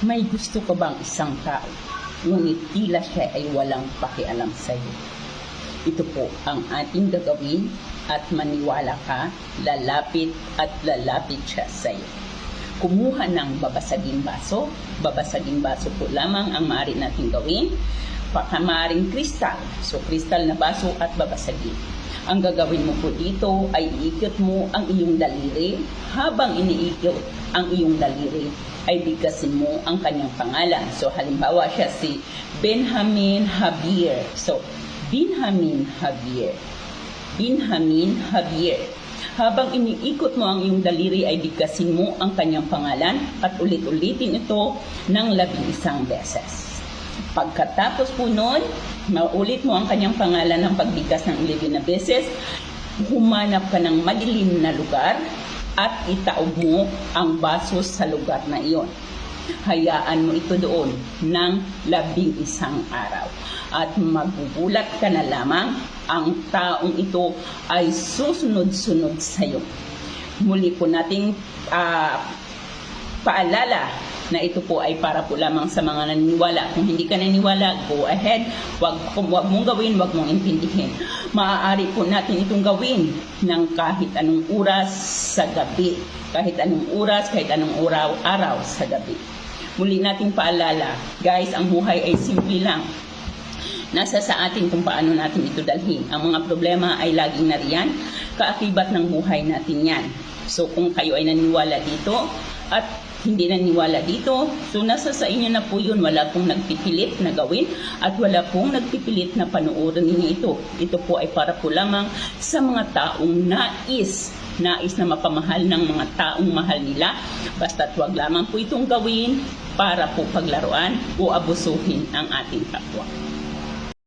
May gusto ka bang isang tao, ngunit tila siya ay walang pakialam sa iyo? Ito po ang ating gagawin at maniwala ka, lalapit at lalapit siya sa iyo. Kumuha ng babasaging baso po lamang ang maaari nating gawin. Maaaring kristal, so kristal na baso at babasagin. Ang gagawin mo po dito ay iikot mo ang iyong daliri. Habang iniikot ang iyong daliri, ay bigkasin mo ang kanyang pangalan. So halimbawa siya si Benjamin Javier. So Benjamin Javier. Benjamin Javier. Habang iniikot mo ang iyong daliri ay bigkasin mo ang kanyang pangalan at ulit-ulitin ito ng 11 beses. Pagkatapos po nun, maulit mo ang kanyang pangalan ng pagbigkas ng 11 na beses, humanap ka ng madilim na lugar at itaob mo ang baso sa lugar na iyon. Hayaan mo ito doon ng 11 araw. At magugulat ka na lamang, ang taong ito ay susunod-sunod sa iyo. Muli po nating paalala na ito po ay para po lamang sa mga naniniwala. Kung hindi ka naniniwala, go ahead. Wag mong gawin, wag mong intindihin. Maaari po natin itong gawin ng kahit anong oras sa gabi. Kahit anong oras, kahit anong araw sa gabi. Muli nating paalala, guys, ang buhay ay simple lang. Nasa sa atin kung paano natin ito dalhin. Ang mga problema ay laging nariyan, kaakibat ng buhay natin yan. So kung kayo ay naniniwala dito at hindi naniniwala dito, so nasa sa inyo na po yun. Wala pong nagpipilit na gawin at wala pong nagpipilit na panuorin ninyo ito. Ito po ay para po lamang sa mga taong nais na mapamahal ng mga taong mahal nila. Basta't wag lamang po itong gawin para po paglaruan o abusuhin ang ating kapwa.